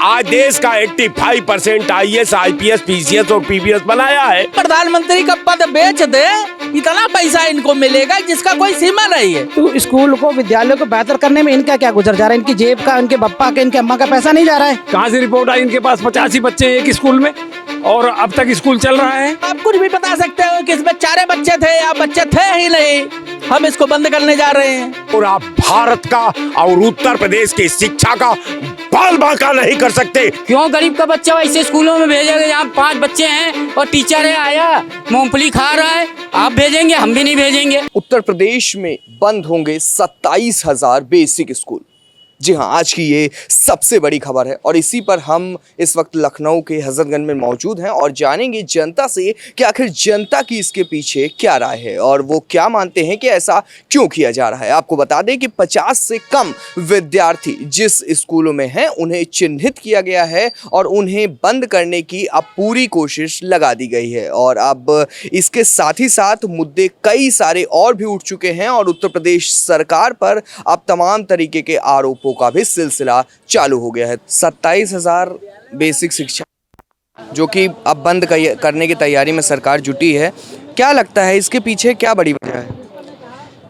आज देश का 85% IAS, IPS, PCS और PBS बनाया है। प्रधानमंत्री का पद बेच दे, इतना पैसा इनको मिलेगा जिसका कोई सीमा नहीं है। तो स्कूल को, विद्यालयों को बेहतर करने में इनका क्या गुजर जा रहा है? इनकी जेब का, इनके पप्पा का, इनके अम्मा का पैसा नहीं जा रहा है। कहाँ से रिपोर्ट आई? इनके पास 85 बच्चे हैं एक स्कूल में और अब तक स्कूल चल रहा है। आप कुछ भी बता सकते हो कि इसमें 4 बच्चे थे या बच्चे थे ही नहीं, हम इसको बंद करने जा रहे हैं। और आप भारत का और उत्तर प्रदेश की शिक्षा का बाल बांका नहीं कर सकते। क्यों गरीब का बच्चा वैसे स्कूलों में भेजेंगे जहाँ 5 बच्चे हैं और टीचर है आया मूंगफली खा रहा है? आप भेजेंगे, हम भी नहीं भेजेंगे। उत्तर प्रदेश में बंद होंगे 27,000 बेसिक स्कूल। जी हाँ, आज की ये सबसे बड़ी खबर है और इसी पर हम इस वक्त लखनऊ के हजरतगंज में मौजूद हैं और जानेंगे जनता से कि आखिर जनता की इसके पीछे क्या राय है और वो क्या मानते हैं कि ऐसा क्यों किया जा रहा है। आपको बता दें कि 50 से कम विद्यार्थी जिस स्कूलों में हैं उन्हें चिन्हित किया गया है और उन्हें बंद करने की अब पूरी कोशिश लगा दी गई है। और अब इसके साथ ही साथ मुद्दे कई सारे और भी उठ चुके हैं और उत्तर प्रदेश सरकार पर अब तमाम तरीके के आरोपों का भी सिलसिला चालू हो गया है। 27,000 बेसिक शिक्षा जो कि अब बंद करने की तैयारी में सरकार जुटी है, क्या लगता है इसके पीछे क्या बड़ी वजह है?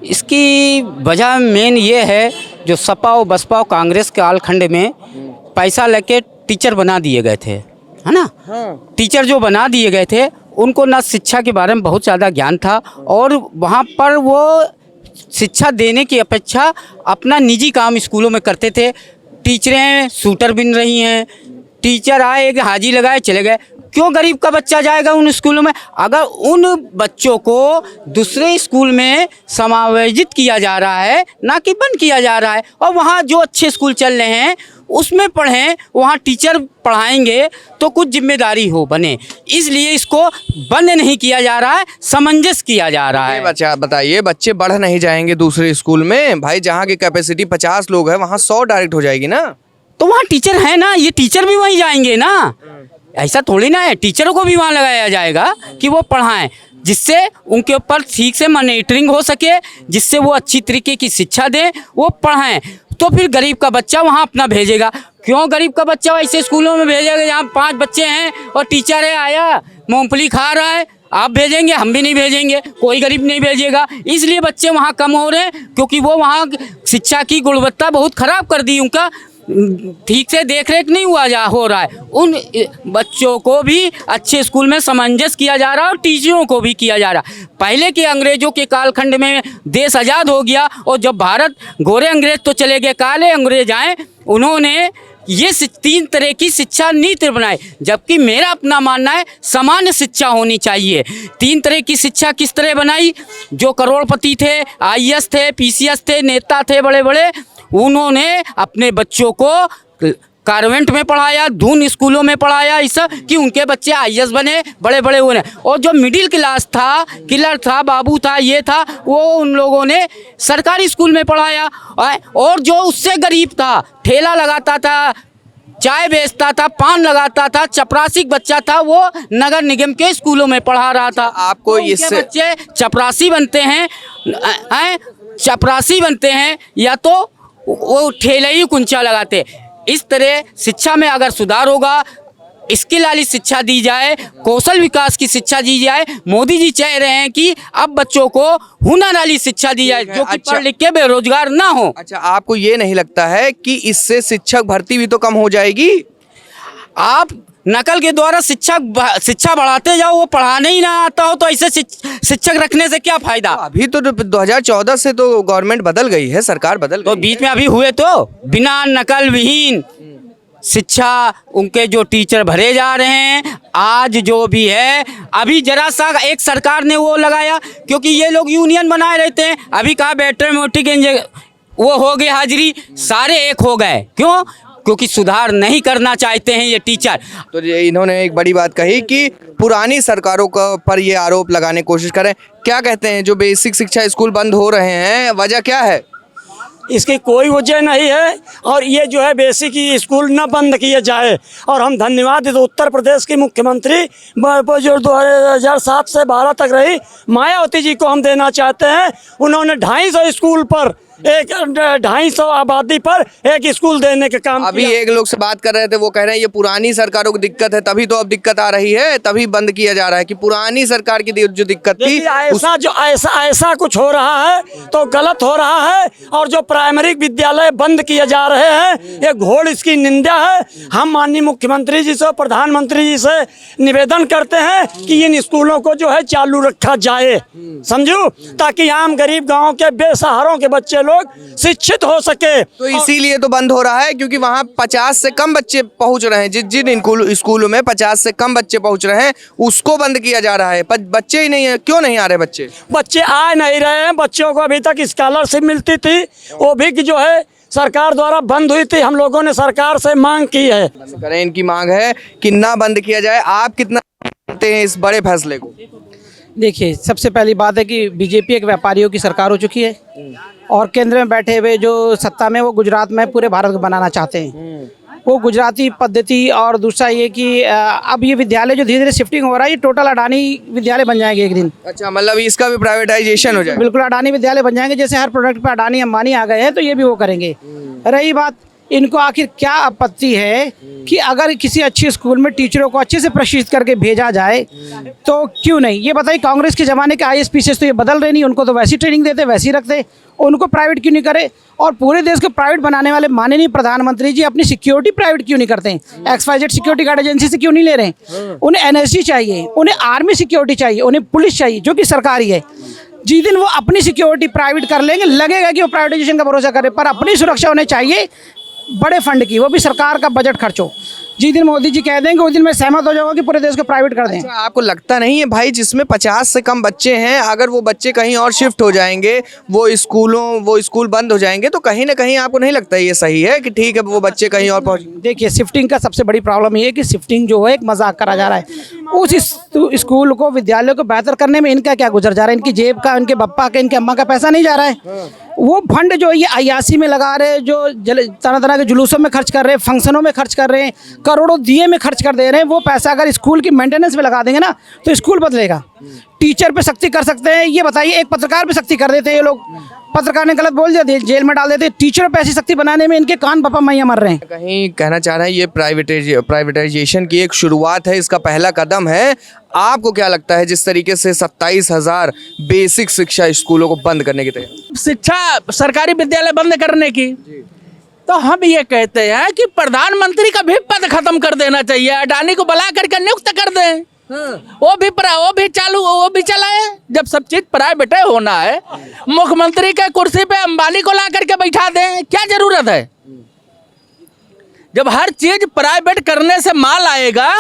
इसकी वजह मेन ये है जो सपा और बसपा और कांग्रेस के कालखंड में पैसा लेके टीचर बना दिए गए थे, है ना। टीचर जो बना दिए गए थे उनको ना शिक्षा के बारे में बहुत ज़्यादा ज्ञान था और वहाँ पर वो शिक्षा देने की अपेक्षा अपना निजी काम स्कूलों में करते थे। टीचरें सूटर बिन रही हैं, टीचर आए एक हाजी लगाए चले गए। क्यों गरीब का बच्चा जाएगा उन स्कूलों में? अगर उन बच्चों को दूसरे स्कूल में समायोजित किया जा रहा है, ना कि बंद किया जा रहा है, और वहाँ जो अच्छे स्कूल चल रहे हैं उसमें पढ़ें, वहाँ टीचर पढ़ाएंगे तो कुछ जिम्मेदारी हो बने, इसलिए इसको बंद नहीं किया जा रहा है, समंजस किया जा रहा है। बच्चा बताइए, बच्चे बढ़ नहीं जाएंगे दूसरे स्कूल में? भाई जहाँ की कैपेसिटी 50 लोग है वहाँ 100 डायरेक्ट हो जाएगी ना। तो वहाँ टीचर है ना, ये टीचर भी वहीं जाएंगे ना, ऐसा थोड़ी ना है। टीचरों को भी वहाँ लगाया जाएगा कि वो पढ़ाएं, जिससे उनके ऊपर ठीक से मॉनिटरिंग हो सके, जिससे वो अच्छी तरीके की शिक्षा दें, वो पढ़ाएं। तो फिर गरीब का बच्चा वहाँ अपना भेजेगा। क्यों गरीब का बच्चा ऐसे स्कूलों में भेजेगा जहाँ 5 बच्चे हैं और टीचर है आया मूंगफली खा रहा है? आप भेजेंगे, हम भी नहीं भेजेंगे, कोई गरीब नहीं भेजेगा। इसलिए बच्चे वहाँ कम हो रहे हैं क्योंकि वो वहाँ शिक्षा की गुणवत्ता बहुत ख़राब कर दी, उनका ठीक से देख रेख नहीं हो रहा है। उन बच्चों को भी अच्छे स्कूल में समंजस किया जा रहा है और टीचरों को भी किया जा रहा है। पहले के अंग्रेजों के कालखंड में देश आज़ाद हो गया और जब भारत, गोरे अंग्रेज तो चले गए, काले अंग्रेज आए, उन्होंने ये 3 तरह की शिक्षा नीति बनाई। जबकि मेरा अपना मानना है सामान्य शिक्षा होनी चाहिए। 3 तरह की शिक्षा किस तरह बनाई? जो करोड़पति थे, IAS थे, PCS थे, नेता थे बड़े बड़े, उन्होंने अपने बच्चों को कॉन्वेंट में पढ़ाया, दून स्कूलों में पढ़ाया, ऐसा कि उनके बच्चे IAS बने, बड़े बड़े हुए। और जो मिडिल क्लास था, किलर था, बाबू था, ये था, वो उन लोगों ने सरकारी स्कूल में पढ़ाया। और जो उससे गरीब था, ठेला लगाता था, चाय बेचता था, पान लगाता था, चपरासी बच्चा था, वो नगर निगम के स्कूलों में पढ़ा रहा था। आपको तो इससे बच्चे चपरासी बनते हैं, चपरासी बनते हैं या तो वो ठेले ही कुंचा लगाते। इस तरह शिक्षा में अगर सुधार होगा, स्किल वाली शिक्षा दी जाए, कौशल विकास की शिक्षा दी जाए। मोदी जी चाह रहे हैं कि अब बच्चों को हुनर वाली शिक्षा दी जाए, जो कि पढ़ लिख के बेरोजगार ना हो। अच्छा, आपको ये नहीं लगता है कि इससे शिक्षक भर्ती भी तो कम हो जाएगी? आप नकल के द्वारा शिक्षा बढ़ाते जाओ, वो पढ़ाने ही ना आता हो तो ऐसे शिक्षक रखने से क्या फायदा? अभी तो 2014 से तो गवर्नमेंट बदल गई है, सरकार बदल तो गई बीच में अभी हुए तो बिना नकल विहीन शिक्षा उनके जो टीचर भरे जा रहे हैं। आज जो भी है, अभी जरा सा एक सरकार ने वो लगाया, क्योंकि ये लोग यूनियन बनाए रहते हैं। अभी कहा बैटरी वो हो गए हाजिरी, सारे एक हो गए। क्यों? क्योंकि सुधार नहीं करना चाहते हैं ये टीचर। तो इन्होंने एक बड़ी बात कही कि पुरानी सरकारों का पर ये आरोप लगाने की कोशिश करें। क्या कहते हैं, जो बेसिक शिक्षा स्कूल बंद हो रहे हैं, वजह क्या है? इसकी कोई वजह नहीं है और ये जो है बेसिक स्कूल न बंद किए जाए। और हम धन्यवाद उत्तर प्रदेश की मुख्यमंत्री जो 2007 से 12 तक रही मायावती जी को हम देना चाहते हैं। उन्होंने 250 स्कूल पर एक 250 आबादी पर एक स्कूल देने के काम अभी किया। एक लोग से बात कर रहे थे, वो कह रहे हैं ये पुरानी सरकारों की दिक्कत है, तभी तो अब दिक्कत आ रही है, तभी बंद किया जा रहा है कि पुरानी सरकार की जो दिक्कत थी देखिए, ऐसा कुछ हो रहा है तो गलत हो रहा है। और जो प्राइमरी विद्यालय बंद किए जा रहे हैं, ये घोर इसकी निंदा है। हम माननीय मुख्यमंत्री जी से, प्रधानमंत्री जी से निवेदन करते हैं कि इन स्कूलों को जो है चालू रखा जाए, समझो, ताकि आम गरीब गांव के बेसहारों के बच्चे लोग शिक्षित हो सके। तो इसीलिए तो बंद हो रहा है क्योंकि वहाँ 50 से कम बच्चे पहुँच रहे हैं। जिन स्कूलों में 50 से कम बच्चे पहुँच रहे हैं उसको बंद किया जा रहा है। बच्चे ही नहीं है, क्यों नहीं आ रहे बच्चे? बच्चे आ नहीं रहे हैं। बच्चों को अभी तक स्कॉलरशिप मिलती थी, वो भी जो है सरकार द्वारा बंद हुई थी। हम लोगों ने सरकार से मांग की है, बंद करें, इनकी मांग है कि ना बंद किया जाए। आप कितना मानते हैं इस बड़े फैसले को? देखिए, सबसे पहली बात है कि बीजेपी एक व्यापारियों की सरकार हो चुकी है और केंद्र में बैठे हुए जो सत्ता में, वो गुजरात में पूरे भारत को बनाना चाहते हैं। वो गुजराती पद्धति, और दूसरा ये कि अब ये विद्यालय जो धीरे धीरे शिफ्टिंग हो रहा है, ये टोटल अडानी विद्यालय बन जाएंगे एक दिन। अच्छा, मतलब इसका भी प्राइवेटाइजेशन हो जाएगा? बिल्कुल, अडानी विद्यालय बन जाएंगे। जैसे हर प्रोडक्ट पे अडानी अंबानी आ गए हैं, तो ये भी वो करेंगे। रही बात, इनको आखिर क्या आपत्ति है कि अगर किसी अच्छे स्कूल में टीचरों को अच्छे से प्रशिक्षित करके भेजा जाए तो क्यों नहीं? ये बताइए, कांग्रेस के ज़माने के IAS PCS तो ये बदल रहे नहीं, उनको तो वैसी ट्रेनिंग देते, वैसे ही रखते, उनको प्राइवेट क्यों नहीं करे? और पूरे देश को प्राइवेट बनाने वाले माननीय प्रधानमंत्री जी अपनी सिक्योरिटी प्राइवेट क्यों नहीं करते हैं? XYZ सिक्योरिटी गार्ड एजेंसी से क्यों नहीं ले रहे हैं? उन्हें NSG चाहिए, उन्हें आर्मी सिक्योरिटी चाहिए, उन्हें पुलिस चाहिए जो कि सरकारी है। जिस दिन वो अपनी सिक्योरिटी प्राइवेट कर लेंगे, लगेगा कि वो प्राइवेटाइजेशन का भरोसा करे, पर अपनी सुरक्षा उन्हें चाहिए बड़े फंड की, वो भी सरकार का बजट खर्च हो। जिस दिन मोदी जी कह देंगे उस दिन मैं सहमत हो जाऊंगा कि पूरे देश को प्राइवेट कर दें। अच्छा, आपको लगता नहीं है भाई, जिसमें 50 से कम बच्चे हैं, अगर वो बच्चे कहीं और शिफ्ट हो जाएंगे, वो स्कूल बंद हो जाएंगे, तो कहीं ना कहीं आपको नहीं लगता ये सही है कि ठीक है वो बच्चे कहीं और पहुंच? देखिए, शिफ्टिंग का सबसे बड़ी प्रॉब्लम ये है कि शिफ्टिंग जो है एक मजाक करा जा रहा है। उस स्कूल को, विद्यालय को बेहतर करने में इनका क्या गुजर जा रहा है? इनकी जेब का, इनके पप्पा का, इनके अम्मा का पैसा नहीं जा रहा है। वो फंड जो ये अयासी में लगा रहे हैं, जो तरह तरह के जुलूसों में खर्च कर रहे हैं, फंक्शनों में खर्च कर रहे हैं, करोड़ों दिए में खर्च कर दे रहे हैं, वो पैसा अगर स्कूल की मेंटेनेंस में लगा देंगे ना तो स्कूल बदलेगा। टीचर पे सख्ती कर सकते हैं, ये बताइए, एक पत्रकार पे सख्ती कर देते हैं ये लोग, पत्रकार ने गलत बोल दिया जेल में डाल देते। टीचर पे ऐसी सख्ती बनाने में इनके कान पापा मैया मर रहे हैं। कहीं कहना चाह रहे हैं ये प्राइवेटाइजेशन की एक शुरुआत है, इसका पहला कदम है। आपको क्या लगता है जिस तरीके से 27,000 बेसिक शिक्षा स्कूलों को बंद करने की तैयारी? शिक्षा सरकारी विद्यालय बंद करने की, तो हम ये कहते हैं कि प्रधानमंत्री का भी पद खत्म कर देना चाहिए, अडानी को बुला करके नियुक्त कर दें। वो भी चलाए। जब सब चीज प्राइवेट होना है, मुख्यमंत्री के कुर्सी पे अंबानी को ला करके बैठा दें, क्या जरूरत है? जब हर चीज प्राइवेट करने से माल आएगा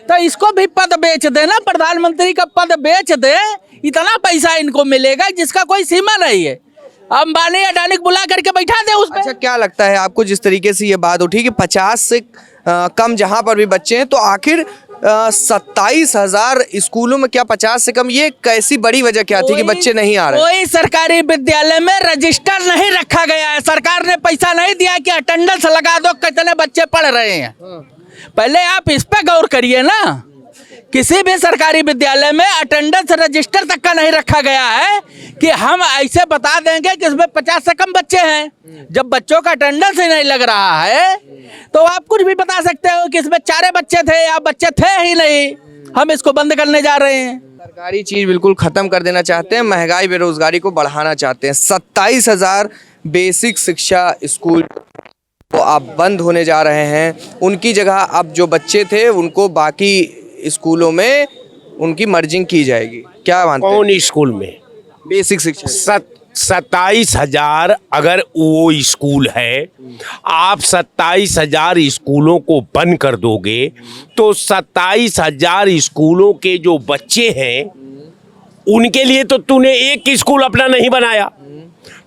तो इसको भी पद बेच देना, प्रधानमंत्री का पद बेच दे, इतना पैसा इनको मिलेगा जिसका कोई सीमा नहीं है। अंबानी अडानी को बुला करके बैठा दे उस पे। अच्छा, क्या लगता है आपको जिस तरीके से ये बात उठी कि 50 से कम जहां पर भी बच्चे हैं, तो आखिर 27,000 स्कूलों में क्या 50 से कम, ये कैसी बड़ी वजह क्या थी कि बच्चे नहीं आ रहे? कोई सरकारी विद्यालय में रजिस्टर नहीं रखा गया है, सरकार ने पैसा नहीं दिया कि अटेंडेंस लगा दो कितने बच्चे पढ़ रहे हैं। पहले आप इस पे गौर करिए ना, किसी भी सरकारी विद्यालय में अटेंडेंस रजिस्टर तक का नहीं रखा गया है कि हम ऐसे बता देंगे कि इसमें 50 से कम बच्चे हैं। जब बच्चों का अटेंडेंस ही नहीं लग रहा है तो आप कुछ भी बता सकते हो कि इसमें 4 बच्चे थे या बच्चे थे ही नहीं, हम इसको बंद करने जा रहे हैं। सरकारी चीज बिल्कुल खत्म कर देना चाहते हैं, महंगाई बेरोजगारी को बढ़ाना चाहते हैं। 27,000 बेसिक शिक्षा स्कूल वो अब बंद होने जा रहे हैं। उनकी जगह अब जो बच्चे थे उनको बाकी स्कूलों में उनकी मर्जिंग की जाएगी। क्या मानते हैं? कौन स्कूल में बेसिक शिक्षा 27,000 अगर वो स्कूल है, आप 27,000 स्कूलों को बंद कर दोगे तो 27,000 स्कूलों के जो बच्चे हैं उनके लिए तो तूने एक स्कूल अपना नहीं बनाया।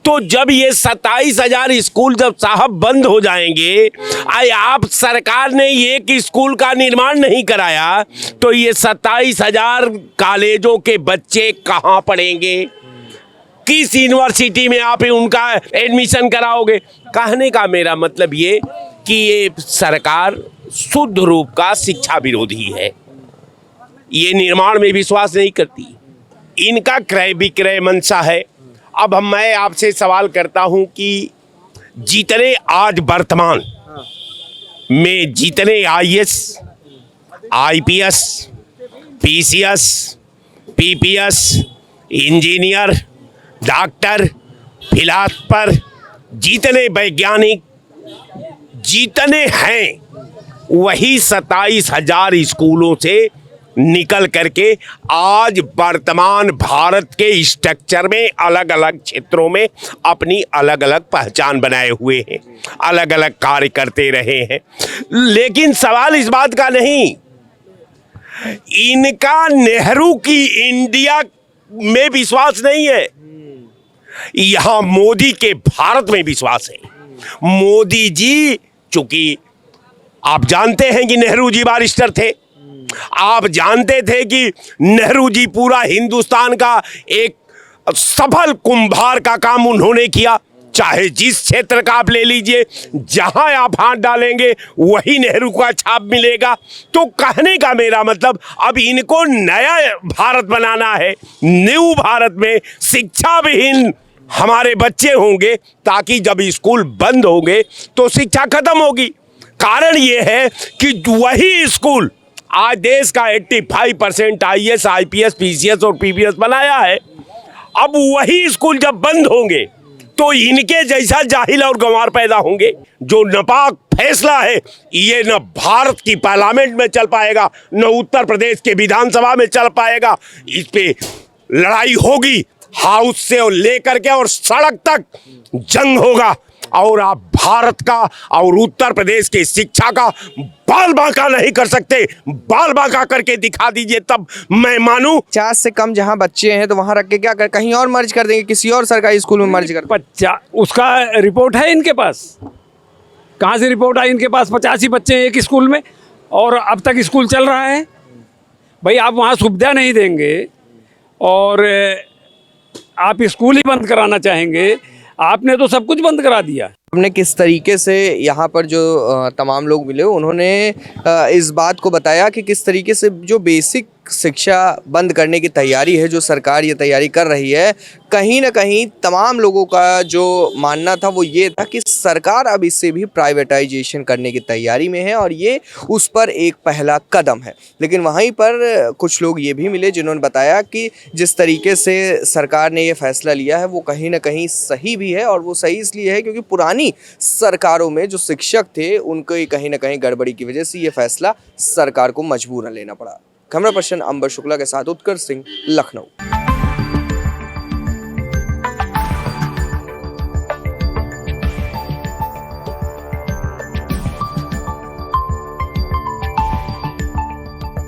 तो जब ये 27,000 स्कूल जब साहब बंद हो जाएंगे, आप सरकार ने एक स्कूल का निर्माण नहीं कराया, तो ये 27,000 कॉलेजों के बच्चे कहाँ पढ़ेंगे? किस यूनिवर्सिटी में आप उनका एडमिशन कराओगे? कहने का मेरा मतलब ये कि ये सरकार शुद्ध रूप का शिक्षा विरोधी है, ये निर्माण में विश्वास नहीं करती, इनका क्रय विक्रय मंशा है। अब मैं आपसे सवाल करता हूं कि जितने आज वर्तमान में जितने IAS, IPS, PCS, PPS, engineer, doctor, philosopher, जितने वैज्ञानिक जितने हैं, वही 27,000 स्कूलों से निकल करके आज वर्तमान भारत के स्ट्रक्चर में अलग अलग क्षेत्रों में अपनी अलग अलग पहचान बनाए हुए हैं, अलग अलग कार्य करते रहे हैं। लेकिन सवाल इस बात का नहीं, इनका नेहरू की इंडिया में विश्वास नहीं है, यहां मोदी के भारत में विश्वास है। मोदी जी, चूंकि आप जानते हैं कि नेहरू जी बारिस्टर थे, आप जानते थे कि नेहरू जी पूरा हिंदुस्तान का एक सफल कुंभार का काम उन्होंने किया। चाहे जिस क्षेत्र का आप ले लीजिए, जहां आप हाथ डालेंगे वही नेहरू का छाप मिलेगा। तो कहने का मेरा मतलब, अब इनको नया भारत बनाना है। न्यू भारत में शिक्षा विहीन हमारे बच्चे होंगे, ताकि जब स्कूल बंद होंगे तो शिक्षा खत्म होगी। कारण ये है कि वही स्कूल आज देश का 85% आईएएस, आईपीएस, पीसीएस और पीपीएस बनाया है। अब वही स्कूल जब बंद होंगे तो इनके जैसा जाहिल और गंवार पैदा होंगे। जो नापाक फैसला है, ये न भारत की पार्लियामेंट में चल पाएगा, न उत्तर प्रदेश के विधानसभा में चल पाएगा। इस पे लड़ाई होगी, हाउस से लेकर के और सड़क तक जंग होगा। और आप भारत का और उत्तर प्रदेश की शिक्षा का बाल बांका नहीं कर सकते। बाल बांका करके दिखा दीजिए, तब मैं मानूं। 50 से कम जहाँ बच्चे हैं तो वहाँ रख के क्या कर, कहीं और मर्ज कर देंगे, किसी और सरकारी स्कूल में मर्ज कर। 50 उसका रिपोर्ट है इनके पास? कहाँ से रिपोर्ट आई इनके पास? 85 बच्चे हैं एक स्कूल में और अब तक स्कूल चल रहा है। भाई आप वहाँ सुविधा नहीं देंगे और आप स्कूल ही बंद कराना चाहेंगे, आपने तो सब कुछ बंद करा दिया। हमने किस तरीके से यहाँ पर जो तमाम लोग मिले, उन्होंने इस बात को बताया कि किस तरीके से जो बेसिक शिक्षा बंद करने की तैयारी है, जो सरकार ये तैयारी कर रही है, कहीं ना कहीं तमाम लोगों का जो मानना था वो ये था कि सरकार अब इससे भी प्राइवेटाइजेशन करने की तैयारी में है और ये उस पर एक पहला कदम है। लेकिन वहीं पर कुछ लोग ये भी मिले जिन्होंने बताया कि जिस तरीके से सरकार ने ये फैसला लिया है वो कहीं ना कहीं सही भी है, और वो सही इसलिए है क्योंकि पुरानी सरकारों में जो शिक्षक थे उनको कहीं ना कहीं गड़बड़ी की वजह से ये फैसला सरकार को मजबूरन लेना पड़ा। कैमरा पर्सन अंबर शुक्ला के साथ उत्कर्ष सिंह, लखनऊ।